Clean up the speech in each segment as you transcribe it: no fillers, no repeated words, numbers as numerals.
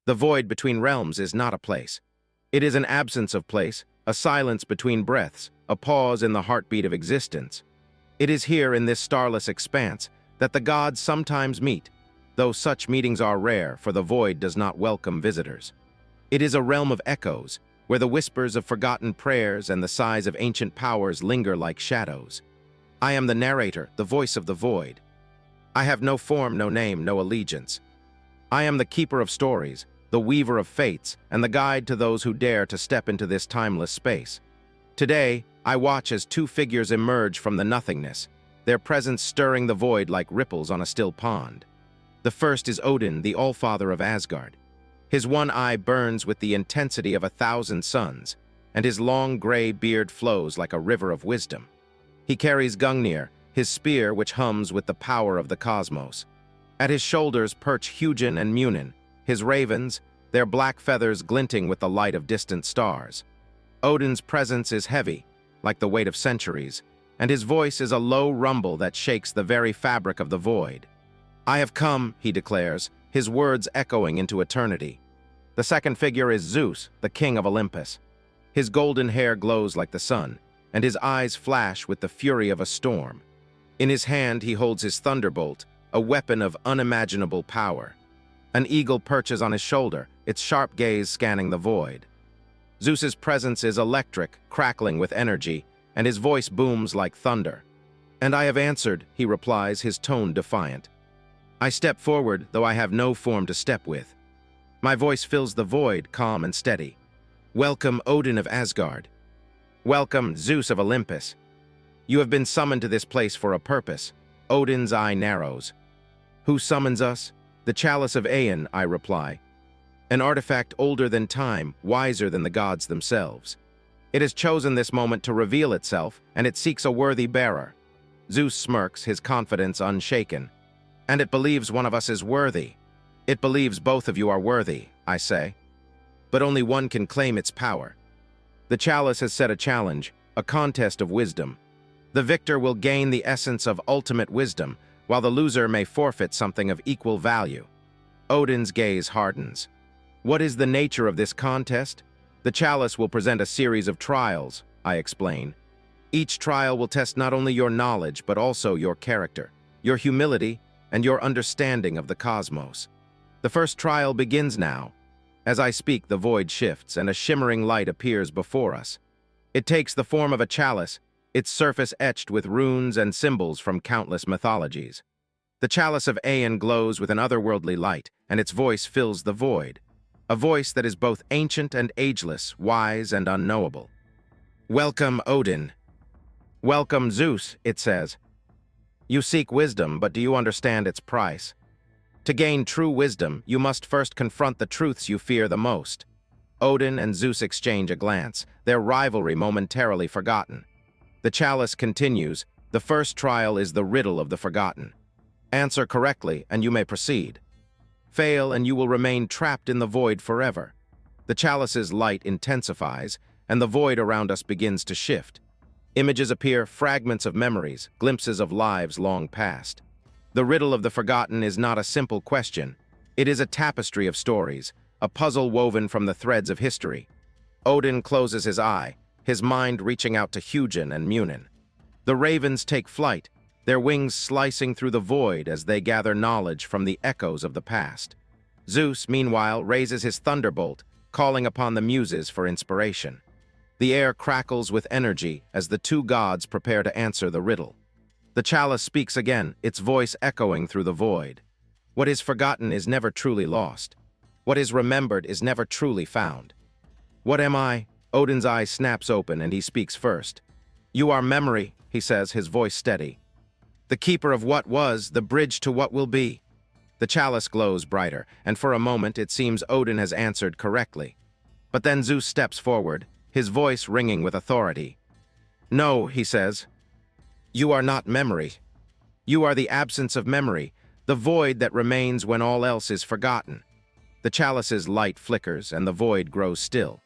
The void between realms is not a place. It is an absence of place, a silence between breaths, a pause in the heartbeat of existence. It is here in this starless expanse that the gods sometimes meet, though such meetings are rare, for the void does not welcome visitors. It is a realm of echoes, where the whispers of forgotten prayers and the sighs of ancient powers linger like shadows. I am the narrator, the voice of the void. I have no form, no name, no allegiance. I am the keeper of stories, the weaver of fates, and the guide to those who dare to step into this timeless space. Today, I watch as two figures emerge from the nothingness, their presence stirring the void like ripples on a still pond. The first is Odin, the Allfather of Asgard. His one eye burns with the intensity of 1,000 suns, and his long gray beard flows like a river of wisdom. He carries Gungnir, his spear which hums with the power of the cosmos. At his shoulders perch Hugin and Munin, his ravens, their black feathers glinting with the light of distant stars. Odin's presence is heavy, like the weight of centuries, and his voice is a low rumble that shakes the very fabric of the void. "I have come," he declares, his words echoing into eternity. The second figure is Zeus, the king of Olympus. His golden hair glows like the sun, and his eyes flash with the fury of a storm. In his hand he holds his thunderbolt, a weapon of unimaginable power. An eagle perches on his shoulder, its sharp gaze scanning the void. Zeus's presence is electric, crackling with energy, and his voice booms like thunder. "And I have answered," he replies, his tone defiant. I step forward, though I have no form to step with. My voice fills the void, calm and steady. "Welcome, Odin of Asgard. Welcome, Zeus of Olympus. You have been summoned to this place for a purpose." Odin's eye narrows. "Who summons us?" "The Chalice of Aeon," I reply. "An artifact older than time, wiser than the gods themselves. It has chosen this moment to reveal itself, and it seeks a worthy bearer." Zeus smirks, his confidence unshaken. "And it believes one of us is worthy." "It believes both of you are worthy," I say. "But only one can claim its power. The chalice has set a challenge, a contest of wisdom. The victor will gain the essence of ultimate wisdom, while the loser may forfeit something of equal value." Odin's gaze hardens. "What is the nature of this contest?" "The chalice will present a series of trials," I explain. "Each trial will test not only your knowledge, but also your character, your humility, and your understanding of the cosmos. The first trial begins now." As I speak, the void shifts, and a shimmering light appears before us. It takes the form of a chalice, its surface etched with runes and symbols from countless mythologies. The Chalice of Aeon glows with an otherworldly light, and its voice fills the void. A voice that is both ancient and ageless, wise and unknowable. "Welcome, Odin. Welcome, Zeus," it says. "You seek wisdom, but do you understand its price? To gain true wisdom, you must first confront the truths you fear the most." Odin and Zeus exchange a glance, their rivalry momentarily forgotten. The chalice continues. "The first trial is the riddle of the forgotten. Answer correctly, and you may proceed. Fail, and you will remain trapped in the void forever." The chalice's light intensifies, and the void around us begins to shift. Images appear, fragments of memories, glimpses of lives long past. The riddle of the forgotten is not a simple question. It is a tapestry of stories, a puzzle woven from the threads of history. Odin closes his eye, his mind reaching out to Hugin and Munin. The ravens take flight, their wings slicing through the void as they gather knowledge from the echoes of the past. Zeus, meanwhile, raises his thunderbolt, calling upon the muses for inspiration. The air crackles with energy as the two gods prepare to answer the riddle. The chalice speaks again, its voice echoing through the void. What is forgotten is never truly lost. What is remembered is never truly found. "What am I?" Odin's eye snaps open and he speaks first. "You are memory," he says, his voice steady. "The keeper of what was, the bridge to what will be." The chalice glows brighter, and for a moment it seems Odin has answered correctly. But then Zeus steps forward, his voice ringing with authority. "No," he says. "You are not memory. You are the absence of memory, the void that remains when all else is forgotten." The chalice's light flickers, and the void grows still.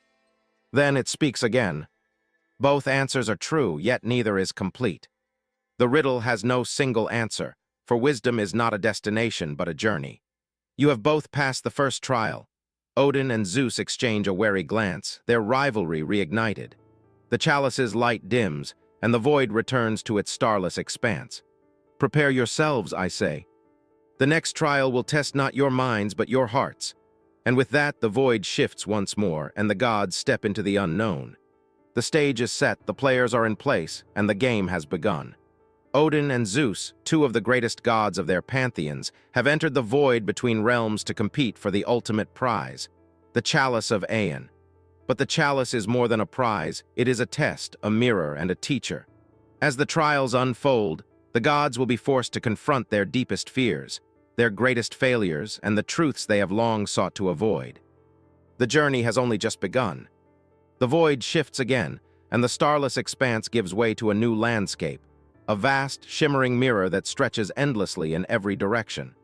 Then it speaks again. "Both answers are true, yet neither is complete. The riddle has no single answer, for wisdom is not a destination but a journey. You have both passed the first trial. Odin and Zeus exchange a wary glance, their rivalry reignited. The chalice's light dims, and the void returns to its starless expanse. Prepare yourselves, I say. The next trial will test not your minds but your hearts. And with that, the void shifts once more, and the gods step into the unknown. The stage is set, the players are in place, and the game has begun. Odin and Zeus, two of the greatest gods of their pantheons, have entered the void between realms to compete for the ultimate prize, the Chalice of Aeon. But the chalice is more than a prize, it is a test, a mirror, and a teacher. As the trials unfold, the gods will be forced to confront their deepest fears, their greatest failures, and the truths they have long sought to avoid. The journey has only just begun. The void shifts again, and the starless expanse gives way to a new landscape, a vast, shimmering mirror that stretches endlessly in every direction.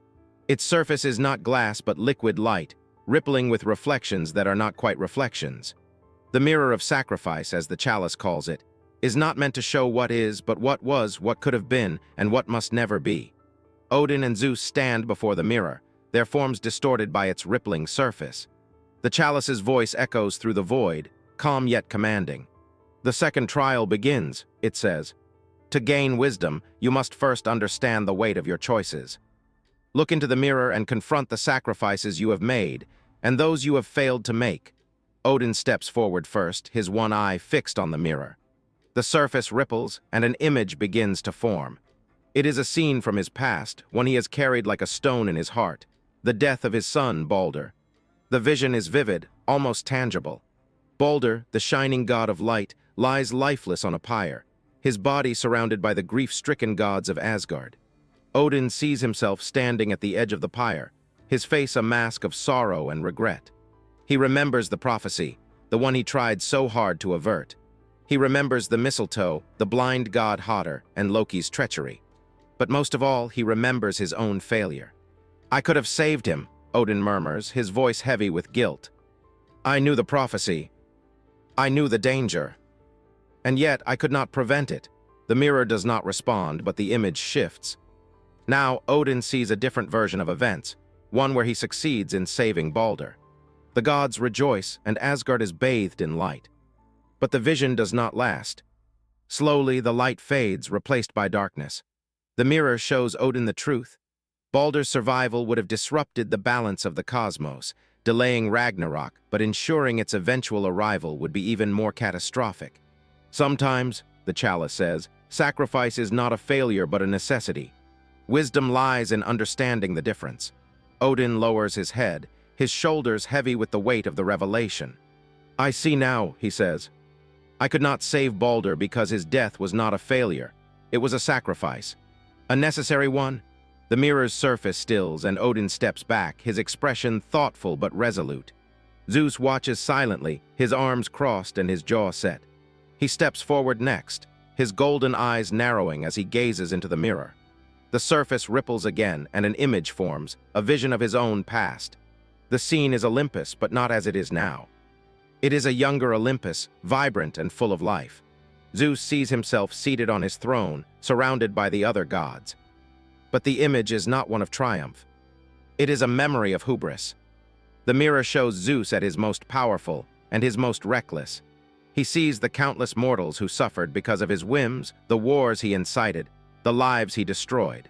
Its surface is not glass but liquid light, rippling with reflections that are not quite reflections. The mirror of sacrifice, as the chalice calls it, is not meant to show what is, but what was, what could have been, and what must never be. Odin and Zeus stand before the mirror, their forms distorted by its rippling surface. The chalice's voice echoes through the void, calm yet commanding. The second trial begins, it says. To gain wisdom, you must first understand the weight of your choices. Look into the mirror and confront the sacrifices you have made, and those you have failed to make. Odin steps forward first, his one eye fixed on the mirror. The surface ripples, and an image begins to form. It is a scene from his past, one he has carried like a stone in his heart, the death of his son, Balder. The vision is vivid, almost tangible. Balder, the shining god of light, lies lifeless on a pyre, his body surrounded by the grief-stricken gods of Asgard. Odin sees himself standing at the edge of the pyre, his face a mask of sorrow and regret. He remembers the prophecy, the one he tried so hard to avert. He remembers the mistletoe, the blind god Hodder, and Loki's treachery. But most of all, he remembers his own failure. I could have saved him, Odin murmurs, his voice heavy with guilt. I knew the prophecy. I knew the danger. And yet, I could not prevent it. The mirror does not respond, but the image shifts. Now, Odin sees a different version of events, one where he succeeds in saving Balder. The gods rejoice, and Asgard is bathed in light. But the vision does not last. Slowly, the light fades, replaced by darkness. The mirror shows Odin the truth. Balder's survival would have disrupted the balance of the cosmos, delaying Ragnarok, but ensuring its eventual arrival would be even more catastrophic. Sometimes, the chalice says, sacrifice is not a failure but a necessity. Wisdom lies in understanding the difference. Odin lowers his head, his shoulders heavy with the weight of the revelation. I see now, he says. I could not save Balder because his death was not a failure. It was a sacrifice. A necessary one? The mirror's surface stills and Odin steps back, his expression thoughtful but resolute. Zeus watches silently, his arms crossed and his jaw set. He steps forward next, his golden eyes narrowing as he gazes into the mirror. The surface ripples again and an image forms, a vision of his own past. The scene is Olympus, but not as it is now. It is a younger Olympus, vibrant and full of life. Zeus sees himself seated on his throne, surrounded by the other gods. But the image is not one of triumph. It is a memory of hubris. The mirror shows Zeus at his most powerful and his most reckless. He sees the countless mortals who suffered because of his whims, the wars he incited, the lives he destroyed.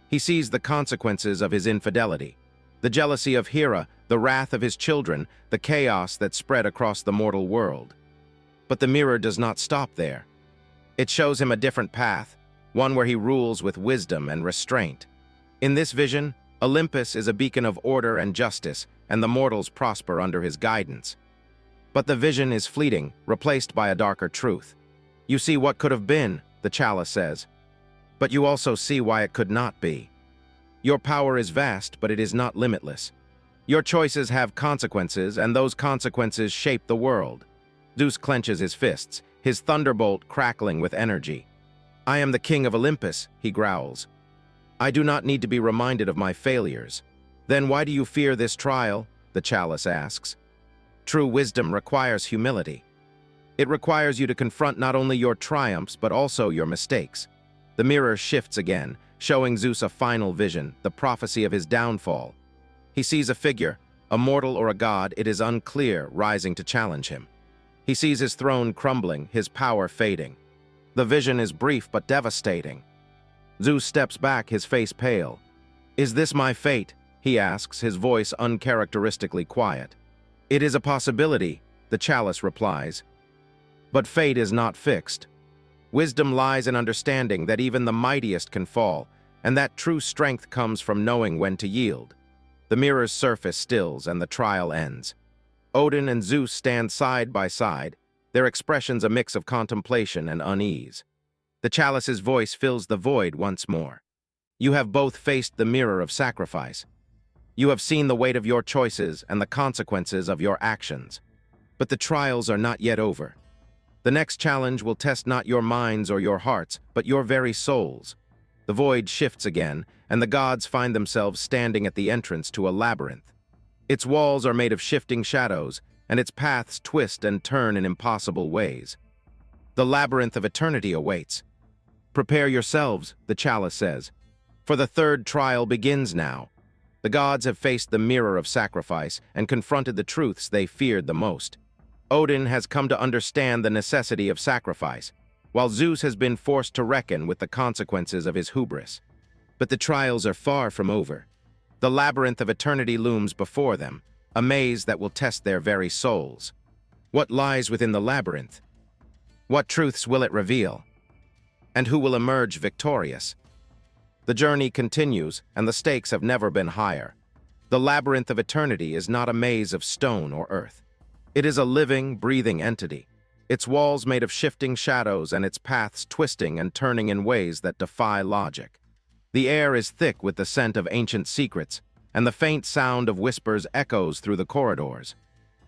He sees the consequences of his infidelity, the jealousy of Hera, the wrath of his children, the chaos that spread across the mortal world. But the mirror does not stop there. It shows him a different path, one where he rules with wisdom and restraint. In this vision, Olympus is a beacon of order and justice, and the mortals prosper under his guidance. But the vision is fleeting, replaced by a darker truth. You see what could have been, the chalice says, but you also see why it could not be. Your power is vast, but it is not limitless. Your choices have consequences, and those consequences shape the world. Zeus clenches his fists, his thunderbolt crackling with energy. I am the king of Olympus, he growls. I do not need to be reminded of my failures. Then why do you fear this trial? The chalice asks. True wisdom requires humility. It requires you to confront not only your triumphs, but also your mistakes. The mirror shifts again, showing Zeus a final vision, the prophecy of his downfall. He sees a figure, A mortal or a god, it is unclear, rising to challenge him. He sees his throne crumbling, his power fading. The vision is brief but devastating. Zeus steps back, his face pale. "Is this my fate?" he asks, his voice uncharacteristically quiet. "It is a possibility," the chalice replies. "But fate is not fixed. Wisdom lies in understanding that even the mightiest can fall, and that true strength comes from knowing when to yield." The mirror's surface stills and the trial ends. Odin and Zeus stand side by side, their expressions a mix of contemplation and unease. The chalice's voice fills the void once more. "You have both faced the mirror of sacrifice. You have seen the weight of your choices and the consequences of your actions. But the trials are not yet over. The next challenge will test not your minds or your hearts, but your very souls." The void shifts again, and the gods find themselves standing at the entrance to a labyrinth. Its walls are made of shifting shadows, and its paths twist and turn in impossible ways. The labyrinth of eternity awaits. "Prepare yourselves," the chalice says, "for the third trial begins now." The gods have faced the mirror of sacrifice and confronted the truths they feared the most. Odin has come to understand the necessity of sacrifice, while Zeus has been forced to reckon with the consequences of his hubris. But the trials are far from over. The labyrinth of eternity looms before them, a maze that will test their very souls. What lies within the labyrinth? What truths will it reveal? And who will emerge victorious? The journey continues, and the stakes have never been higher. The labyrinth of eternity is not a maze of stone or earth. It is a living, breathing entity, its walls made of shifting shadows and its paths twisting and turning in ways that defy logic. The air is thick with the scent of ancient secrets, and the faint sound of whispers echoes through the corridors.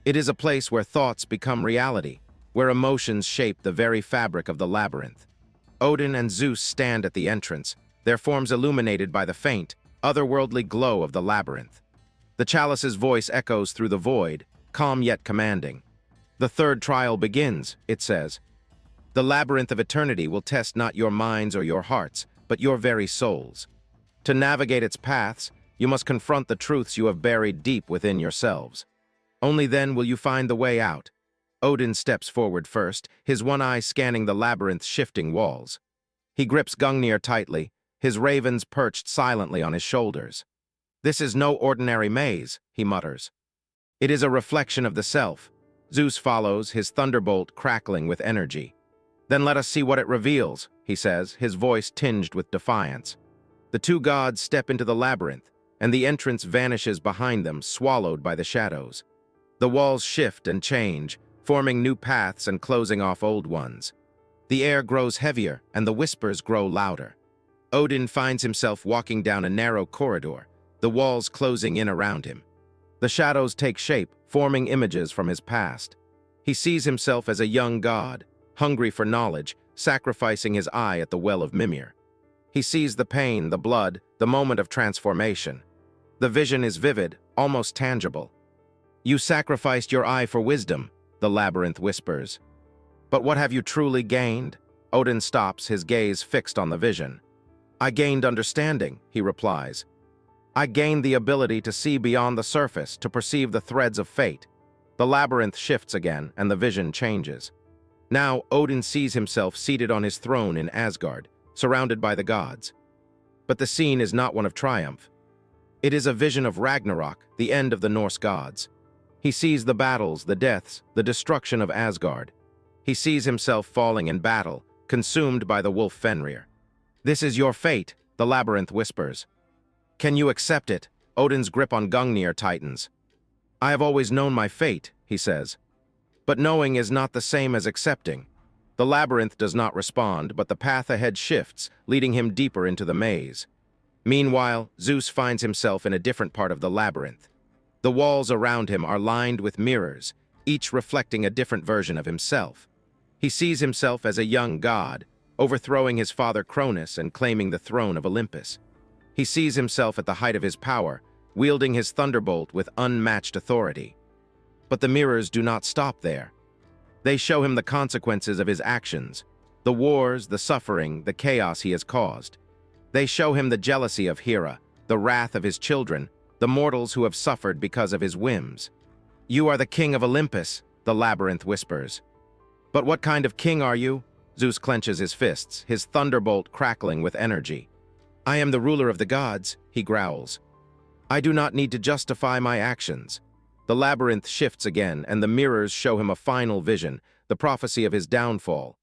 It is a place where thoughts become reality, where emotions shape the very fabric of the labyrinth. Odin and Zeus stand at the entrance, their forms illuminated by the faint, otherworldly glow of the labyrinth. The chalice's voice echoes through the void, calm yet commanding. "The third trial begins," it says. "The labyrinth of eternity will test not your minds or your hearts, but your very souls. To navigate its paths, you must confront the truths you have buried deep within yourselves. Only then will you find the way out." Odin steps forward first, his one eye scanning the labyrinth's shifting walls. He grips Gungnir tightly, his ravens perched silently on his shoulders. "This is no ordinary maze," he mutters. "It is a reflection of the self." Zeus follows, his thunderbolt crackling with energy. "Then let us see what it reveals," he says, his voice tinged with defiance. The two gods step into the labyrinth, and the entrance vanishes behind them, swallowed by the shadows. The walls shift and change, forming new paths and closing off old ones. The air grows heavier, and the whispers grow louder. Odin finds himself walking down a narrow corridor, the walls closing in around him. The shadows take shape, forming images from his past. He sees himself as a young god, hungry for knowledge, sacrificing his eye at the well of Mimir. He sees the pain, the blood, the moment of transformation. The vision is vivid, almost tangible. "You sacrificed your eye for wisdom," the labyrinth whispers. "But what have you truly gained?" Odin stops, his gaze fixed on the vision. "I gained understanding," he replies. "I gained the ability to see beyond the surface, to perceive the threads of fate." The labyrinth shifts again, and the vision changes. Now, Odin sees himself seated on his throne in Asgard, surrounded by the gods. But the scene is not one of triumph. It is a vision of Ragnarok, the end of the Norse gods. He sees the battles, the deaths, the destruction of Asgard. He sees himself falling in battle, consumed by the wolf Fenrir. "This is your fate," the labyrinth whispers. "Can you accept it?" Odin's grip on Gungnir tightens. "I have always known my fate," he says. But knowing is not the same as accepting. The labyrinth does not respond, but the path ahead shifts, leading him deeper into the maze. Meanwhile, Zeus finds himself in a different part of the labyrinth. The walls around him are lined with mirrors, each reflecting a different version of himself. He sees himself as a young god, overthrowing his father Cronus and claiming the throne of Olympus. He sees himself at the height of his power, wielding his thunderbolt with unmatched authority. But the mirrors do not stop there. They show him the consequences of his actions, the wars, the suffering, the chaos he has caused. They show him the jealousy of Hera, the wrath of his children, the mortals who have suffered because of his whims. "You are the king of Olympus," the labyrinth whispers. "But what kind of king are you?" Zeus clenches his fists, his thunderbolt crackling with energy. "I am the ruler of the gods," he growls. "I do not need to justify my actions." The labyrinth shifts again, and the mirrors show him a final vision, the prophecy of his downfall.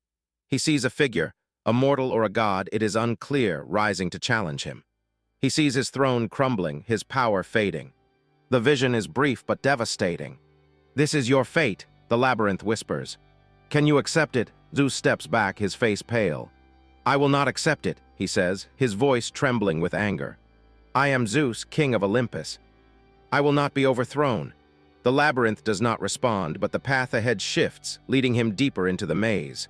He sees a figure, a mortal or a god, it is unclear, rising to challenge him. He sees his throne crumbling, his power fading. The vision is brief but devastating. "This is your fate," the labyrinth whispers. "Can you accept it?" Zeus steps back, his face pale. "I will not accept it," he says, his voice trembling with anger. "I am Zeus, king of Olympus. I will not be overthrown." The labyrinth does not respond, but the path ahead shifts, leading him deeper into the maze.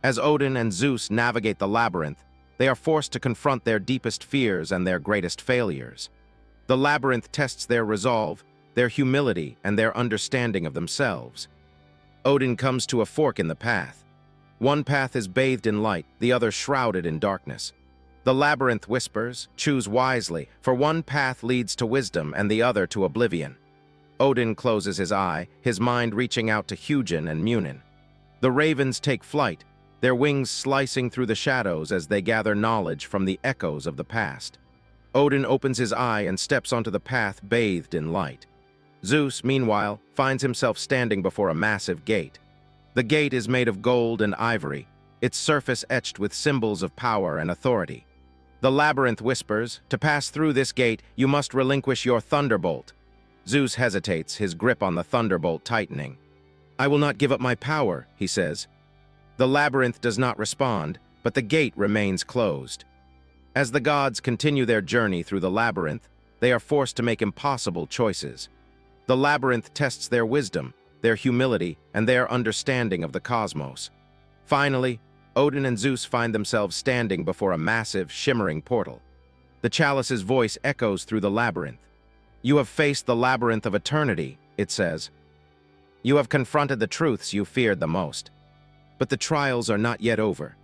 As Odin and Zeus navigate the labyrinth, they are forced to confront their deepest fears and their greatest failures. The labyrinth tests their resolve, their humility, and their understanding of themselves. Odin comes to a fork in the path. One path is bathed in light, the other shrouded in darkness. The labyrinth whispers, "Choose wisely, for one path leads to wisdom and the other to oblivion." Odin closes his eye, his mind reaching out to Hugin and Munin. The ravens take flight, their wings slicing through the shadows as they gather knowledge from the echoes of the past. Odin opens his eye and steps onto the path bathed in light. Zeus, meanwhile, finds himself standing before a massive gate. The gate is made of gold and ivory, its surface etched with symbols of power and authority. The labyrinth whispers, "To pass through this gate, you must relinquish your thunderbolt." Zeus hesitates, his grip on the thunderbolt tightening. "I will not give up my power," he says. The labyrinth does not respond, but the gate remains closed. As the gods continue their journey through the labyrinth, they are forced to make impossible choices. The labyrinth tests their wisdom, their humility, and their understanding of the cosmos. Finally, Odin and Zeus find themselves standing before a massive, shimmering portal. The chalice's voice echoes through the labyrinth. "You have faced the labyrinth of eternity," it says. "You have confronted the truths you feared the most. But the trials are not yet over.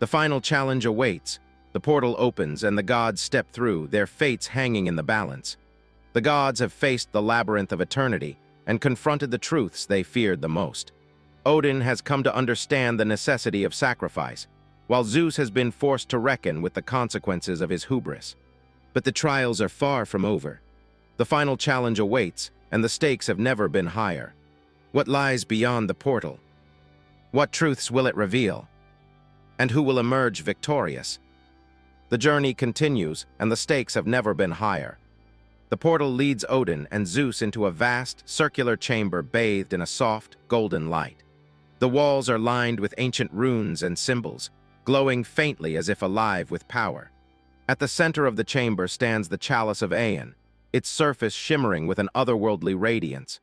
The final challenge awaits. The portal opens and the gods step through, their fates hanging in the balance. The gods have faced the labyrinth of eternity and confronted the truths they feared the most. Odin has come to understand the necessity of sacrifice, while Zeus has been forced to reckon with the consequences of his hubris. But the trials are far from over. The final challenge awaits, and the stakes have never been higher. What lies beyond the portal? What truths will it reveal? And who will emerge victorious? The journey continues, and the stakes have never been higher. The portal leads Odin and Zeus into a vast, circular chamber bathed in a soft, golden light. The walls are lined with ancient runes and symbols, glowing faintly as if alive with power. At the center of the chamber stands the chalice of Aeon, its surface shimmering with an otherworldly radiance.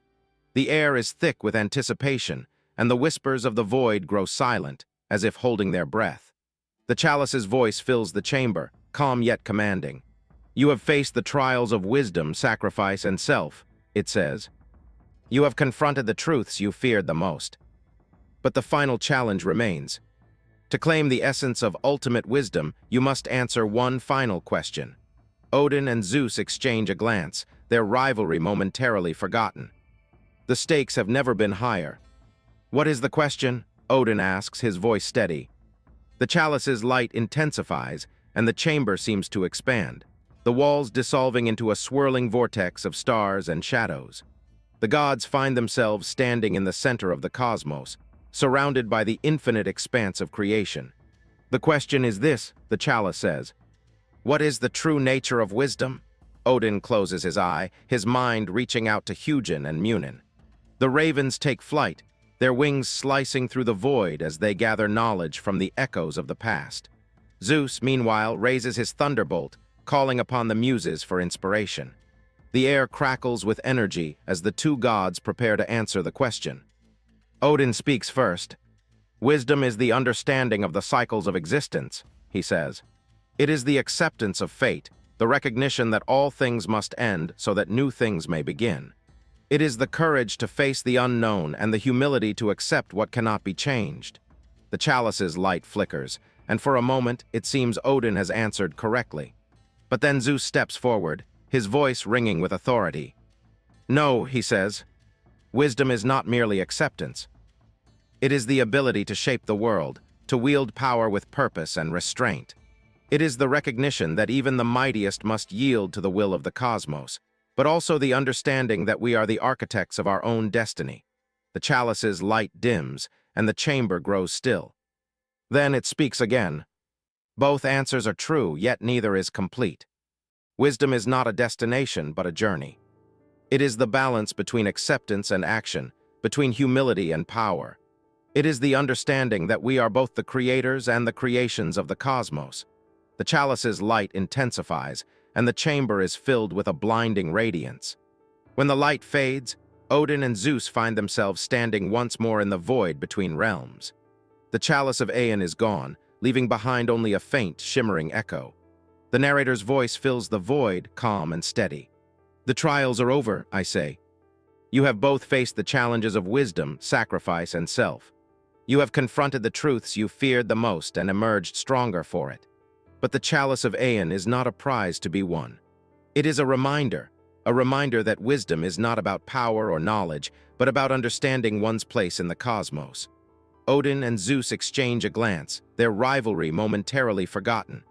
The air is thick with anticipation, and the whispers of the void grow silent, as if holding their breath. The chalice's voice fills the chamber, calm yet commanding. "You have faced the trials of wisdom, sacrifice, and self," it says. "You have confronted the truths you feared the most. But the final challenge remains. To claim the essence of ultimate wisdom, you must answer one final question." Odin and Zeus exchange a glance, their rivalry momentarily forgotten. The stakes have never been higher. "What is the question?" Odin asks, his voice steady. The chalice's light intensifies, and the chamber seems to expand, the walls dissolving into a swirling vortex of stars and shadows. The gods find themselves standing in the center of the cosmos, surrounded by the infinite expanse of creation. "The question is this," the chalice says. "What is the true nature of wisdom?" Odin closes his eye, his mind reaching out to Hugin and Munin. The ravens take flight, their wings slicing through the void as they gather knowledge from the echoes of the past. Zeus, meanwhile, raises his thunderbolt, calling upon the muses for inspiration. The air crackles with energy as the two gods prepare to answer the question. Odin speaks first. "Wisdom is the understanding of the cycles of existence," he says. "It is the acceptance of fate, the recognition that all things must end so that new things may begin. It is the courage to face the unknown and the humility to accept what cannot be changed." The chalice's light flickers, and for a moment it seems Odin has answered correctly. But then Zeus steps forward, his voice ringing with authority. "No," he says, "wisdom is not merely acceptance. It is the ability to shape the world, to wield power with purpose and restraint. It is the recognition that even the mightiest must yield to the will of the cosmos, but also the understanding that we are the architects of our own destiny. The chalice's light dims, and the chamber grows still. Then it speaks again. Both answers are true, yet neither is complete. Wisdom is not a destination, but a journey. It is the balance between acceptance and action, between humility and power. It is the understanding that we are both the creators and the creations of the cosmos. The chalice's light intensifies, and the chamber is filled with a blinding radiance. When the light fades, Odin and Zeus find themselves standing once more in the void between realms. The chalice of Aeon is gone, leaving behind only a faint, shimmering echo. The narrator's voice fills the void, calm and steady. "The trials are over," I say. "You have both faced the challenges of wisdom, sacrifice, and self. You have confronted the truths you feared the most and emerged stronger for it. But the chalice of Aeon is not a prize to be won. It is a reminder that wisdom is not about power or knowledge, but about understanding one's place in the cosmos." Odin and Zeus exchange a glance, their rivalry momentarily forgotten.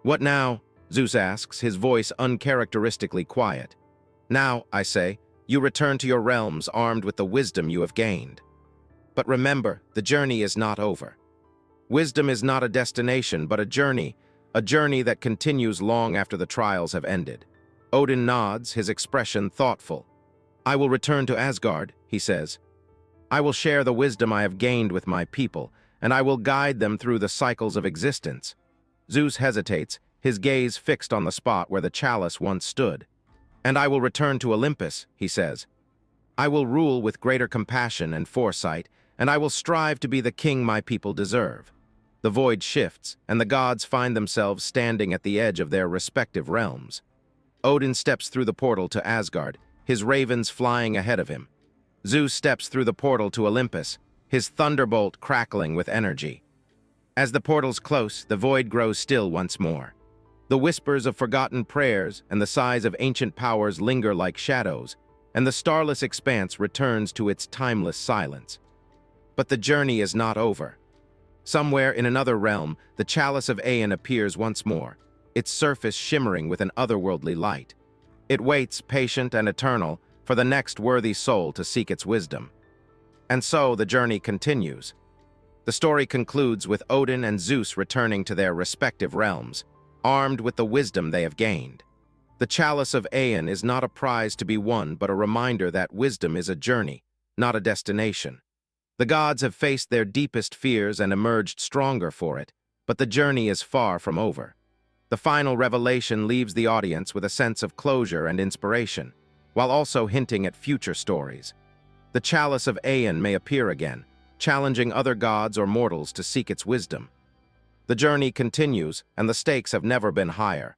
"What now?" Zeus asks, his voice uncharacteristically quiet. "Now," I say, "you return to your realms armed with the wisdom you have gained. But remember, the journey is not over. Wisdom is not a destination, but a journey that continues long after the trials have ended." Odin nods, his expression thoughtful. "I will return to Asgard," he says. "I will share the wisdom I have gained with my people, and I will guide them through the cycles of existence." Zeus hesitates, his gaze fixed on the spot where the chalice once stood. "And I will return to Olympus," he says. "I will rule with greater compassion and foresight, and I will strive to be the king my people deserve." The void shifts, and the gods find themselves standing at the edge of their respective realms. Odin steps through the portal to Asgard, his ravens flying ahead of him. Zeus steps through the portal to Olympus, his thunderbolt crackling with energy. As the portals close, the void grows still once more. The whispers of forgotten prayers and the sighs of ancient powers linger like shadows, and the starless expanse returns to its timeless silence. But the journey is not over. Somewhere in another realm, the chalice of Aeon appears once more, its surface shimmering with an otherworldly light. It waits, patient and eternal, for the next worthy soul to seek its wisdom. And so the journey continues. The story concludes with Odin and Zeus returning to their respective realms, armed with the wisdom they have gained. The chalice of Aeon is not a prize to be won, but a reminder that wisdom is a journey, not a destination. The gods have faced their deepest fears and emerged stronger for it, but the journey is far from over. The final revelation leaves the audience with a sense of closure and inspiration, while also hinting at future stories. The chalice of Aeon may appear again, challenging other gods or mortals to seek its wisdom. The journey continues, and the stakes have never been higher.